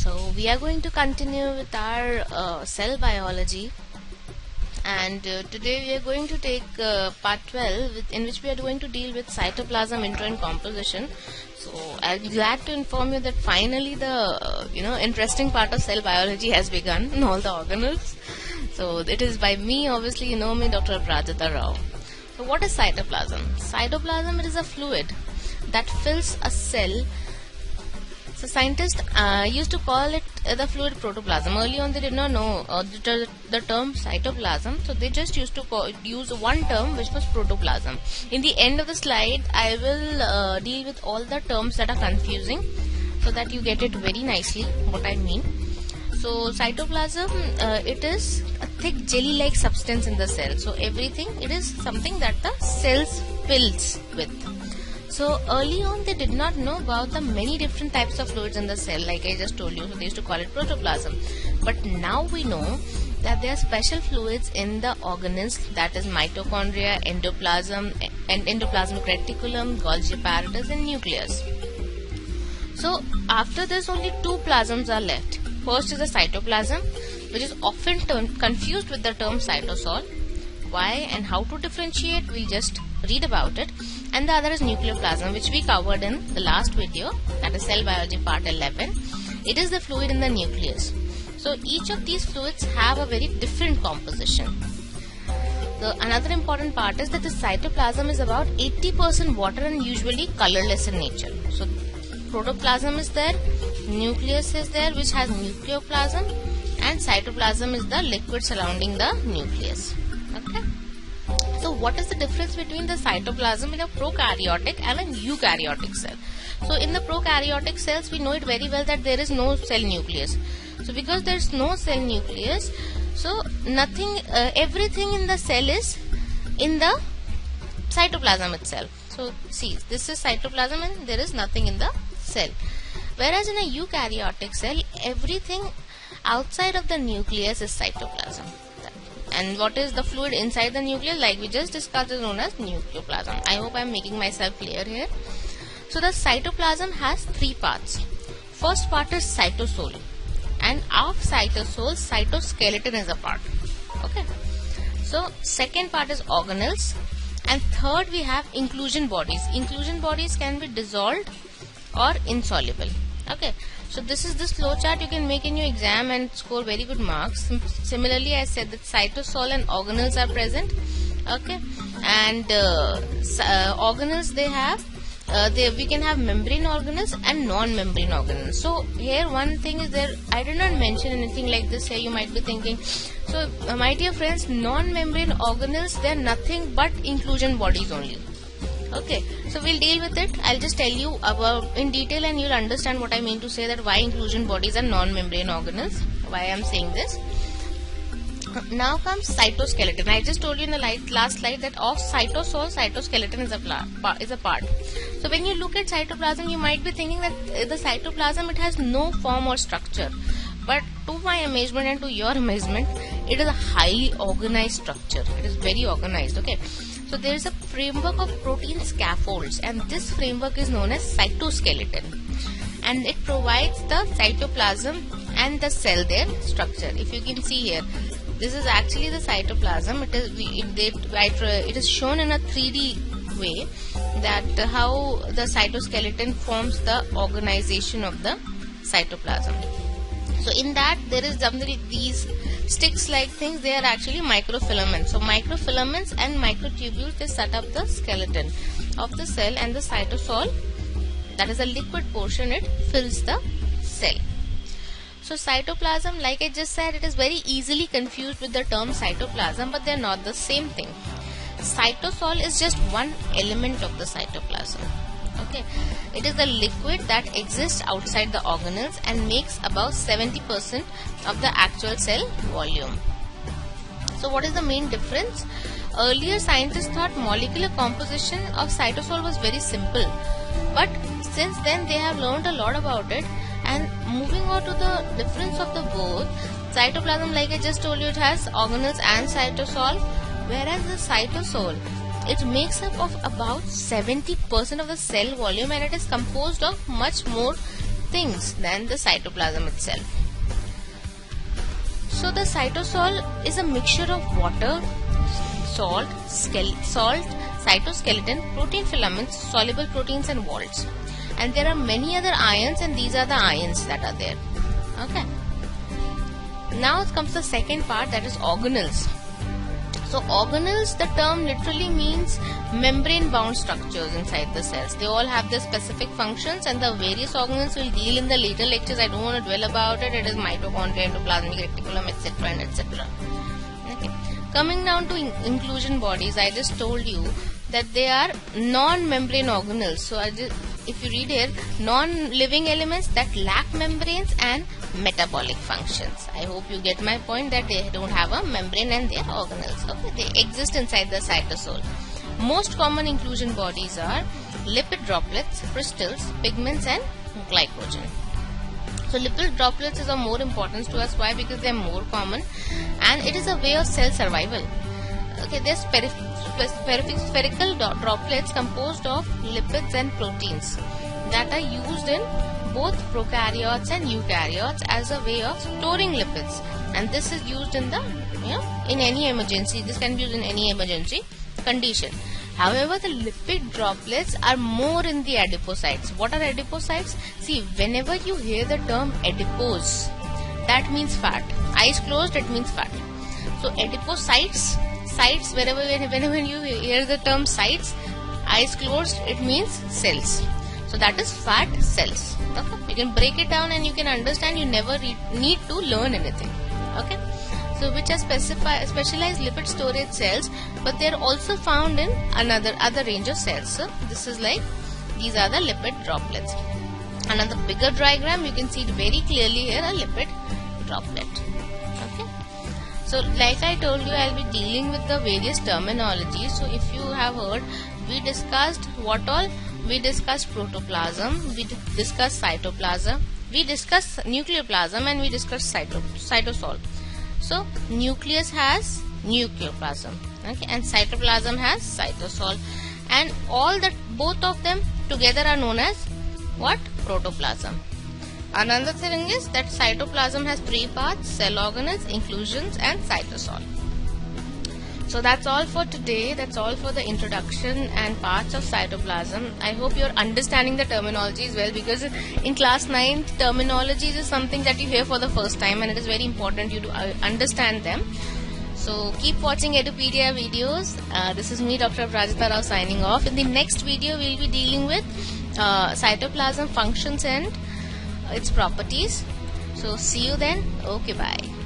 So we are going to continue with our cell biology, and today we are going to take part 12 in which we are going to deal with cytoplasm, intro and composition. So I'm glad to inform you that finally the interesting part of cell biology has begun in all the organelles. So it is by me, obviously you know me, Dr. Prajata Rao. So what is cytoplasm? Cytoplasm, it is a fluid that fills a cell. So scientists used to call it the fluid protoplasm. Early on they did not know the term cytoplasm, so they just used to use one term, which was protoplasm. In the end of the slide I will deal with all the terms that are confusing so that you get it very nicely what I mean. So cytoplasm, it is a thick jelly like substance in the cell. So everything, it is something that the cells fills with. So early on they did not know about the many different types of fluids in the cell, like I just told you. So they used to call it protoplasm. But now we know that there are special fluids in the organelles, that is mitochondria, endoplasm and endoplasmic reticulum, Golgi apparatus and nucleus. So after this only two plasms are left. First is the cytoplasm, which is often confused with the term cytosol. Why and how to differentiate, we'll just read about it. And the other is nucleoplasm, which we covered in the last video, that is cell biology part 11. It is the fluid in the nucleus. So each of these fluids have a very different composition. Another important part is that the cytoplasm is about 80% water and usually colorless in nature. So protoplasm is there, nucleus is there which has nucleoplasm, and cytoplasm is the liquid surrounding the nucleus. Okay. So what is the difference between the cytoplasm in a prokaryotic and an eukaryotic cell? So in the prokaryotic cells, we know it very well that there is no cell nucleus. So because there is no cell nucleus, so everything in the cell is in the cytoplasm itself. So see, this is cytoplasm and there is nothing in the cell. Whereas in a eukaryotic cell, everything outside of the nucleus is cytoplasm. And what is the fluid inside the nucleus, like we just discussed, is known as nucleoplasm. I hope I am making myself clear here. So the cytoplasm has three parts. First part is cytosol, and of cytosol, cytoskeleton is a part. Okay. So second part is organelles, and third we have inclusion bodies. Inclusion bodies can be dissolved or insoluble. Okay. So this is this flow chart you can make in your exam and score very good marks. Similarly, I said that cytosol and organelles are present. Okay, and organelles, they have we can have membrane organelles and non-membrane organelles. So here one thing is there, I did not mention anything like this here. You might be thinking, so my dear friends, non-membrane organelles, they are nothing but inclusion bodies only. Okay, so we'll deal with it. I'll just tell you about in detail and you'll understand what I mean to say, that why inclusion bodies are non-membrane organelles, why I'm saying this. Now comes cytoskeleton. I just told you in the last slide that of cytosol, cytoskeleton is a part. So when you look at cytoplasm, you might be thinking that the cytoplasm, it has no form or structure. But to my amazement and to your amazement, it is a highly organized structure. It is very organized. Okay. So there is a framework of protein scaffolds, and this framework is known as cytoskeleton, and it provides the cytoplasm and the cell, their structure. If you can see here, this is actually the cytoplasm. It is shown in a 3D way, that how the cytoskeleton forms the organization of the cytoplasm. So in that there is something, these sticks like things, they are actually microfilaments. So microfilaments and microtubules, they set up the skeleton of the cell, and the cytosol, that is a liquid portion, it fills the cell. So cytoplasm, like I just said, it is very easily confused with the term cytoplasm, but they are not the same thing. Cytosol is just one element of the cytoplasm. Okay, it is the liquid that exists outside the organelles and makes about 70% of the actual cell volume. So what is the main difference? Earlier scientists thought molecular composition of cytosol was very simple, but since then they have learned a lot about it. And moving on to the difference of the both, cytoplasm, like I just told you, it has organelles and cytosol, whereas the cytosol, it makes up of about 70% of the cell volume, and it is composed of much more things than the cytoplasm itself. So the cytosol is a mixture of water, salt, cytoskeleton, protein filaments, soluble proteins and salts. And there are many other ions, and these are the ions that are there. Okay. Now comes the second part, that is organelles. So organelles, the term literally means membrane bound structures inside the cells. They all have their specific functions, and the various organelles will deal in the later lectures. I don't want to dwell about it. It is mitochondria, endoplasmic reticulum, etc. and etc. Okay. Coming down to inclusion bodies, I just told you that they are non-membrane organelles. So if you read here, non-living elements that lack membranes and metabolic functions. I hope you get my point, that they don't have a membrane and they are organelles. Okay, they exist inside the cytosol. Most common inclusion bodies are lipid droplets, crystals, pigments and glycogen. So lipid droplets is of more importance to us. Why? Because they are more common and it is a way of cell survival. Okay, there's spherical droplets composed of lipids and proteins that are used in both prokaryotes and eukaryotes as a way of storing lipids, and this is used in the in any emergency. This can be used in any emergency condition. However, the lipid droplets are more in the adipocytes. What are adipocytes? See, whenever you hear the term adipose, that means fat. Eyes closed, it means fat. So adipocytes, sites, whenever you hear the term sites, eyes closed, it means cells. So that is fat cells. Okay? You can break it down and you can understand. You never need to learn anything. Okay? So which are specialized lipid storage cells, but they are also found in other range of cells. So this is like, these are the lipid droplets. And on the bigger diagram, you can see it very clearly here, a lipid droplet. Okay? So like I told you, I'll be dealing with the various terminologies. So if you have heard, we discussed what all? We discussed protoplasm, we discussed cytoplasm, we discussed nucleoplasm, and we discussed cytosol. So nucleus has nucleoplasm, okay, and cytoplasm has cytosol, and both of them together are known as what? Protoplasm. Another thing is that cytoplasm has three parts: cell organelles, inclusions, and cytosol. So that's all for today. That's all for the introduction and parts of cytoplasm. I hope you're understanding the terminologies well, because in class 9, terminologies is something that you hear for the first time, and it is very important you to understand them. So keep watching Edupedia videos. This is me, Dr. Aprajita Rao, signing off. In the next video, we'll be dealing with cytoplasm functions and its properties. So see you then. Okay, bye.